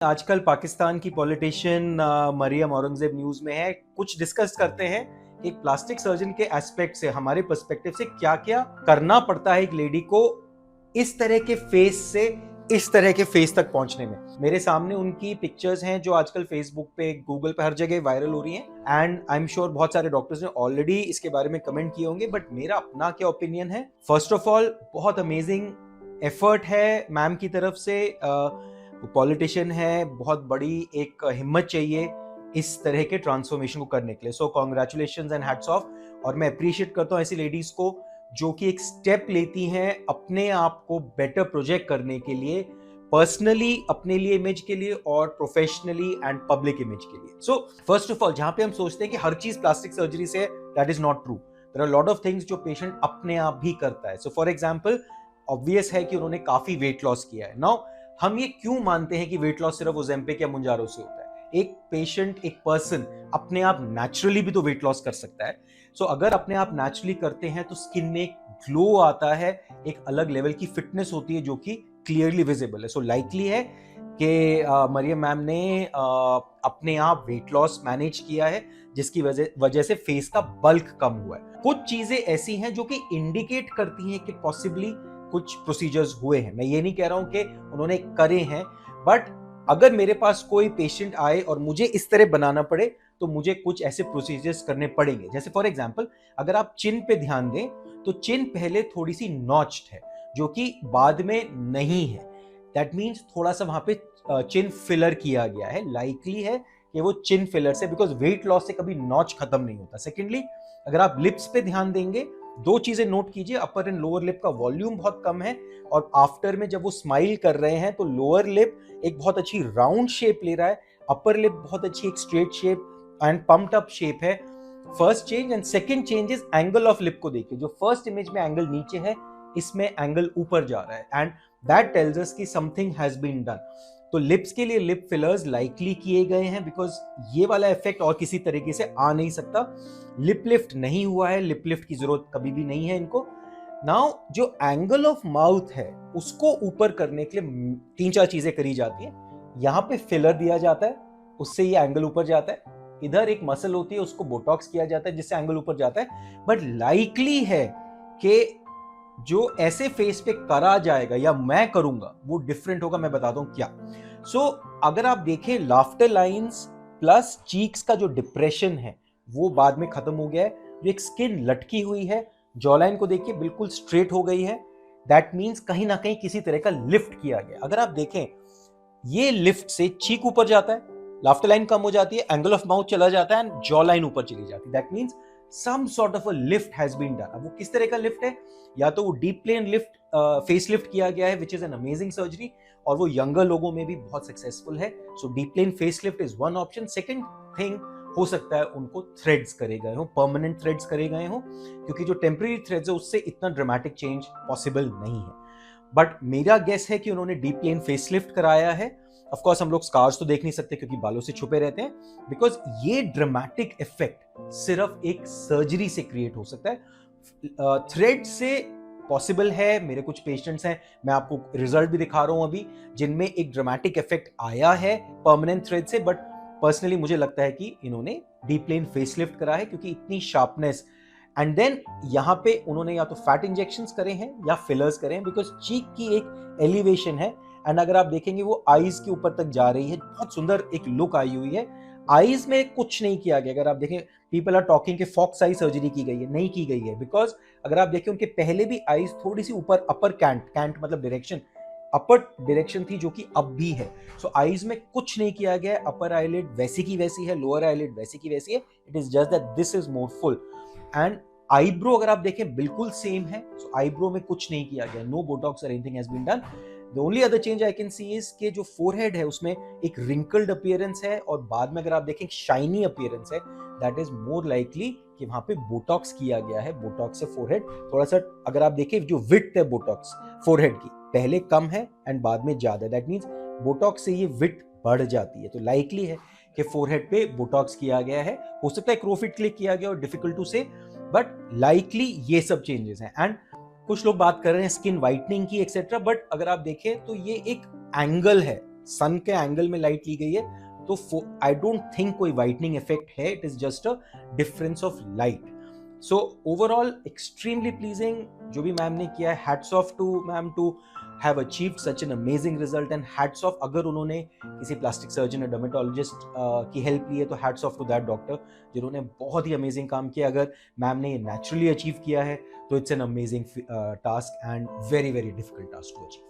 आजकल पाकिस्तान की politician Maryam Aurangzeb news में है। कुछ डिस्कस करते हैं कि एक प्लास्टिक सर्जन के एस्पेक्ट से, हमारे पर्सपेक्टिव से क्या क्या करना पड़ता है एक लेडी को इस तरह के फेस से इस तरह के फेस तक पहुंचने में। मेरे सामने उनकी पिक्चर्स हैं जो आजकल फेसबुक पे, गूगल पे, हर जगह वायरल हो रही हैं एंड आई एम श्योर बहुत सारे डॉक्टर्स ने ऑलरेडी इसके बारे में कमेंट किए होंगे, बट मेरा अपना क्या ओपिनियन है। फर्स्ट ऑफ ऑल, बहुत अमेजिंग एफर्ट है मैम की तरफ से। पॉलिटिशियन है, बहुत बड़ी एक हिम्मत चाहिए इस तरह के ट्रांसफॉर्मेशन को करने के लिए। सो कॉन्ग्रेचुलेशंस एंड हैट्स ऑफ। और मैं अप्रिशिएट करता हूँ ऐसी लेडीज को जो कि एक स्टेप लेती हैं अपने आप को बेटर प्रोजेक्ट करने के लिए, पर्सनली अपने लिए, इमेज के लिए, और प्रोफेशनली एंड पब्लिक इमेज के लिए। सो फर्स्ट ऑफ ऑल, जहां पे हम सोचते हैं कि हर चीज प्लास्टिक सर्जरी से, that is not true. There are lot of things जो पेशेंट अपने आप भी करता है। सो फॉर एग्जाम्पल, ऑब्वियस है कि उन्होंने काफी वेट लॉस किया है। नाउ हम ये क्यों मानते हैं कि वेट लॉस सिर्फ ओज़ेम्पिक या मुंजारो से होता है? एक पेशेंट, एक पर्सन अपने आप नेचुरली भी तो वेट लॉस कर सकता है। सो अगर अपने आप नेचुरली करते हैं तो स्किन में एक ग्लो आता है, एक अलग लेवल की फिटनेस होती है जो कि क्लियरली विजिबल है। सो लाइकली है कि मरियम मैम ने अपने आप वेट लॉस मैनेज किया है, जिसकी वजह से फेस का बल्क कम हुआ है। कुछ चीजें ऐसी हैं जो कि इंडिकेट करती हैं कि पॉसिबली कुछ प्रोसीजर्स हुए हैं। मैं ये नहीं कह रहा हूं कि उन्होंने करे हैं, बट अगर मेरे पास कोई पेशेंट आए और मुझे इस तरह बनाना पड़े तो मुझे कुछ ऐसे प्रोसीजर्स करने पड़ेंगे। जैसे फॉर एग्जांपल, अगर आप चिन पे ध्यान दें तो चिन पहले थोड़ी सी नॉच्ड है जो कि बाद में नहीं है। दैट मीन्स थोड़ा सा वहां पे चिन फिलर किया गया है। लाइकली है कि वो चिन फिलर से, बिकॉज वेट लॉस से कभी नॉच खत्म नहीं होता। सेकेंडली, अगर आप लिप्स पे ध्यान देंगे, दो चीजें नोट कीजिए। अपर एंड लोअर लिप का वॉल्यूम बहुत कम है, और आफ्टर में जब वो स्माइल कर रहे हैं तो लोअर लिप एक बहुत अच्छी राउंड शेप ले रहा है, अपर लिप बहुत अच्छी एक straight shape and pumped up shape है। First change. And second change is angle of lip को देखिए। जो फर्स्ट इमेज में एंगल नीचे है, इसमें एंगल ऊपर जा रहा है, एंड दैट टेल्स अस कि समथिंग हैज बीन डन। तो लिप्स के लिए लिप फिलर्स लाइकली किए गए हैं, बिकॉज ये वाला इफेक्ट और किसी तरीके से आ नहीं सकता। लिप लिफ्ट नहीं हुआ है, लिप लिफ्ट की जरूरत कभी भी नहीं है इनको। नाउ जो एंगल ऑफ माउथ है उसको ऊपर करने के लिए तीन चार चीजें करी जाती हैं। यहाँ पे फिलर दिया जाता है, उससे ये एंगल ऊपर जाता है। इधर एक मसल होती है, उसको बोटॉक्स किया जाता है, जिससे एंगल ऊपर जाता है। बट लाइकली है कि जो ऐसे फेस पे करा जाएगा या मैं करूंगा वो डिफरेंट होगा। मैं बताता हूं क्या। सो अगर आप देखें, लाफ्टर लाइंस प्लस चीक्स का जो डिप्रेशन है वो बाद में खत्म हो गया है। जो एक स्किन लटकी हुई है, जॉलाइन को देखिए बिल्कुल स्ट्रेट हो गई है। दैट मीन्स कहीं ना कहीं किसी तरह का लिफ्ट किया गया। अगर आप देखें, ये लिफ्ट से चीक ऊपर जाता है, लाफ्टर लाइन कम हो जाती है, एंगल ऑफ माउथ चला जाता है एंड जॉ लाइन ऊपर चली जाती है। That means some sort of a lift has been done. अब वो किस तरह का लिफ्ट है? या तो वो deep plane lift, face lift किया गया है, which is an amazing surgery, और वो यंगर लोगों में भी बहुत सक्सेसफुल है। So deep plane face lift is one option. Second thing, हो सकता है उनको थ्रेड्स करे गए हो, परमानेंट थ्रेड्स करे गए हो, क्योंकि जो टेम्परेरी थ्रेड्स है उससे इतना ड्रामेटिक चेंज पॉसिबल नहीं है। बट मेरा गेस है कि उन्होंने डीप प्लेन फेस लिफ्ट कराया है। ऑफ कोर्स हम लोग स्कार्स तो देख नहीं सकते क्योंकि बालों से छुपे रहते हैं, बिकॉज ये ड्रामेटिक इफेक्ट सिर्फ एक सर्जरी से क्रिएट हो सकता है। थ्रेड से पॉसिबल है। मेरे कुछ पेशेंट्स हैं, मैं आपको रिजल्ट भी दिखा रहा हूं अभी, जिनमें एक ड्रामेटिक इफेक्ट आया है परमानेंट थ्रेड से। बट पर्सनली मुझे लगता है कि इन्होंने डीप प्लेन फेसलिफ्ट करा है, क्योंकि इतनी शार्पनेस। एंड देन यहाँ पे उन्होंने या तो फैट इंजेक्शंस करे हैं या फिलर्स करे हैं, बिकॉज चीक की एक एलिवेशन है। एंड अगर आप देखेंगे वो आईज के ऊपर तक जा रही है, बहुत सुंदर एक लुक आई हुई है। आईज में कुछ नहीं किया गया। अगर आप देखें, पीपल आर टॉकिंग कि फॉक्स आई सर्जरी की गई है, नहीं की गई है, बिकॉज अगर आप देखें उनके पहले भी आईज थोड़ी सी ऊपर, अपर कैंट मतलब डायरेक्शन, अपर डायरेक्शन थी, जो कि अब भी है। सो आईज में कुछ नहीं किया गया है। अपर आईलिड वैसी की वैसी है, लोअर आईलिड वैसी की वैसी है। It is just that this is more full. And eyebrow अगर आप देखें बिल्कुल सेम है। सो आईब्रो में कुछ नहीं किया गया, नो बोटॉक्स और anything has been done. The only other change I can see is के जो फोरहेड है उसमें एक रिंकल्ड अपीयरेंस है, और बाद में अगर आप देखें शाइनी अपीयरेंस है। दैट इज मोर लाइकली कि वहां पे बोटॉक्स किया गया है। बोटॉक्स से फोरहेड थोड़ा सा, अगर आप देखें जो विड्थ है बोटॉक्स फोरहेड की, पहले कम है एंड बाद में ज्यादा। दैट मीन्स बोटॉक्स से ये विड्थ बढ़ जाती है। तो लाइकली है कि फोरहेड पे बोटॉक्स किया गया है। हो सकता है क्रोफिट क्लिक किया गया और डिफिकल्ट टू से, बट लाइकली ये सब चेंजेस हैं। एंड कुछ लोग बात कर रहे हैं स्किन वाइटनिंग की एक्सेट्रा, बट अगर आप देखें तो ये एक एंगल है सन के एंगल में लाइट ली गई है, तो आई डोंट थिंक कोई वाइटनिंग इफेक्ट है, it is just a difference of light. So overall extremely pleasing जो भी मैम ने किया है. Hats off to ma'am to have achieved such an amazing result, and hats off अगर उन्होंने किसी प्लास्टिक सर्जन या डर्मेटोलॉजिस्ट की हेल्प ली है तो hats off to that doctor जिन्होंने बहुत ही अमेजिंग काम किया. अगर मैम ने ये नेचुरली अचीव किया है तो it's an amazing task and very very difficult task to achieve.